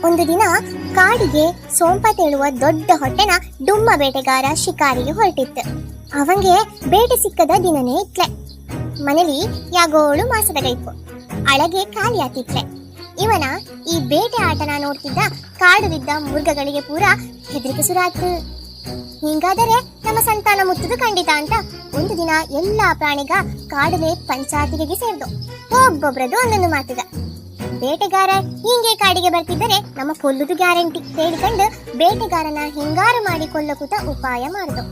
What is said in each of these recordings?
ಒಂದು ದಿನ ಕಾಡಿಗೆ ಸೋಂಪ ತೇಳುವ ದೊಡ್ಡ ಹೊಟ್ಟೆನ ಡುಮ್ಮ ಬೇಟೆಗಾರ ಶಿಕಾರಿಗೆ ಹೊರಟಿತ್ತು. ಅವಂಗೆ ಬೇಟೆ ಸಿಕ್ಕದ ದಿನನೇ ಇತ್ಲೆ. ಮನೇಲಿ ಯಾಗೋಳು ಮಾಸದ ಗೈಪು ಅಳಗೆ ಖಾಲಿ ಆತಿತ್ಲೆ. ಇವನ ಈ ಬೇಟೆ ಆಟನ ನೋಡ್ತಿದ್ದ ಕಾಡು ಬಿದ್ದ ಮೃಗಗಳಿಗೆ ಪೂರ ಹೆದರಿಕೆ ಸುರಾತು. ಹಿಂಗಾದರೆ ನಮ್ಮ ಸಂತಾನ ಮುತ್ತದು ಖಂಡಿತ ಅಂತ ಒಂದು ದಿನ ಎಲ್ಲಾ ಪ್ರಾಣಿಗ ಕಾಡಲೆ ಪಂಚಾಯತಿಗೆ ಸೇರ್ದು. ಒಬ್ಬೊಬ್ರದ್ದು ಒಂದೊಂದು ಮಾತಿಗ. ಬೇಟೆಗಾರ ಹಿಂಗೆ ಕಾಡಿಗೆ ಬರ್ತಿದ್ದರೆ ನಮ್ಮ ಕೊಲ್ಲುದು ಗ್ಯಾರಂಟಿ ಹೇಳಿಕೊಂಡು ಬೇಟೆಗಾರನ ಹಿಂಗಾರು ಮಾಡಿ ಕೊಲ್ಲಕೂತ ಉಪಾಯ ಮಾಡಿದು.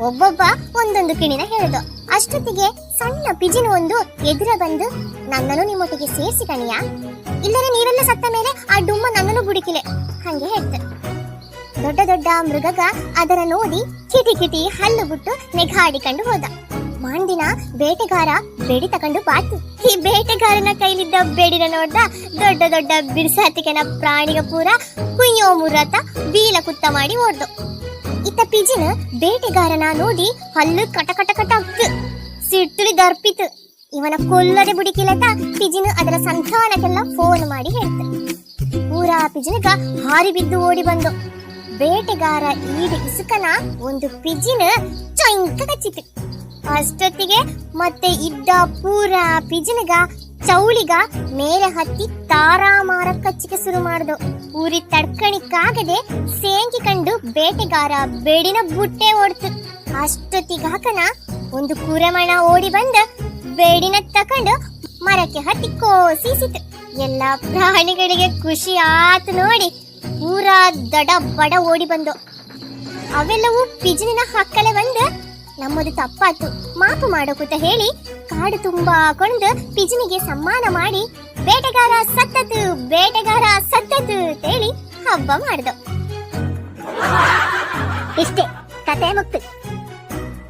ಒಬ್ಬೊಬ್ಬ ಒಂದೊಂದು ಕಿಣಿನ ಹೇಳ್ದು. ಅಷ್ಟೊತ್ತಿಗೆ ಸಣ್ಣ ಪಿಜಿನ ಒಂದು ಎದುರ ಬಂದು, ನನ್ನನ್ನು ನಿಮ್ಮೊಟ್ಟಿಗೆ ಸೇರಿಸಿ ಕಣಿಯ, ಇಲ್ಲರೆ ನೀವೆಲ್ಲ ಸತ್ತ ಮೇಲೆ ಆ ಡುಮ್ಮ ನನ್ನನ್ನು ಬುಡಿಕಿಲೆ ಹಂಗೆ ಹೇಳ್ತ. ದೊಡ್ಡ ದೊಡ್ಡ ಮೃಗಗ ಅದರ ನೋಡಿ ಕಿಟಿ ಕಿಟಿ ಹಲ್ಲು ಬಿಟ್ಟು ನೆಗಾಡಿಕೊಂಡು ಹೋದ. ಮಾಂದಿನ ಬೇಟೆಗಾರ ಬೆಡಿ ತಕೊಂಡು ಬಾತು. ಈ ಬೇಟೆಗಾರನ ಕೈಲಿದ್ದ ಬೆಡಿನ ನೋಡ್ದ ದೊಡ್ಡ ದೊಡ್ಡ ಬಿಡಿಸಾತಿಕೆನ ಪ್ರಾಣಿಗ ಪೂರ ಕುಯ್ಯೋ ಮುರತ ಬೀಲ ಕುತ್ತ ಮಾಡಿ ಓಡ್ದು. ಇತ್ತ ಪಿಜಿನ ಬೇಟೆಗಾರನ ನೋಡಿ ಹಲ್ಲು ಕಟ ಕಟ ಕಟ ಅಕ್ಕು ಸಿಟ್ಟುಲಿ ದರ್ಪಿತು. ಇವನ ಕೊಲ್ಲದೆ ಬುಡಿಕಿಲತ ಪಿಜಿನ ಅದರ ಸಂತಾನಕ್ಕೆಲ್ಲ ಫೋನ್ ಮಾಡಿ ಹೇಳ್ತ. ಪೂರಾ ಪಿಜಿನಗ ಹಾರಿ ಬಿದ್ದು ಓಡಿ ಬಂದು. ಬೇಟೆಗಾರ ಈಡು ಇಸುಕನ ಒಂದು ಪಿಜಿನ ಚೊಂಕ ಕಚ್ಚಿತು. ಅಷ್ಟೊತ್ತಿಗೆ ಮತ್ತೆ ಇದ್ದ ಪೂರಾ ಪಿಜಿನಗ ಚೌಳಿಗ ಮೇಲೆ ಹತ್ತಿ ತಾರಾಮಾರ ಕಚ್ಚಿಕೆ ಶುರು ಮಾಡ್ದು. ಊರಿ ತಡ್ಕಣಿಕ್ಕಾಗದೆ ಸೇಂಕಿ ಕಂಡು ಬೇಟೆಗಾರ ಬೇಡಿನ ಬುಟ್ಟೆ ಓಡ್ತು. ಅಷ್ಟೊತ್ತಿಗಾಕನ ಒಂದು ಕುರೆಮಣ ಓಡಿ ಬಂದ ಬೇಡಿನ ತಕೊಂಡು ಮರಕ್ಕೆ ಹತ್ತಿ ಕೋಸಿಸಿತು. ಎಲ್ಲಾ ಪ್ರಾಣಿಗಳಿಗೆ ಖುಷಿ ಆತು ನೋಡಿ ಪೂರಾ ದಡ ಬಡ ಓಡಿ ಬಂದು. ಅವೆಲ್ಲವೂ ಪಿಜಿನ ಹಕ್ಕಲೆ ಬಂದು, ನಮ್ಮದು ತಪ್ಪಾತು ಮಾಪು ಮಾಡೋಕೂತ ಹೇಳಿ ಕಾಡು ತುಂಬಾ ಕೊಂಡು ಪಿಜಿನಿಗೆ ಸಮ್ಮಾನ ಮಾಡಿ ಬೇಟೆಗಾರ ಸತ್ತತು ಬೇಟೆಗಾರ ಸತ್ತತು ಹೇಳಿ ಹಬ್ಬ ಮಾಡ್ದು. ಇಷ್ಟೇ ಕತೆ ಮುಕ್ತು.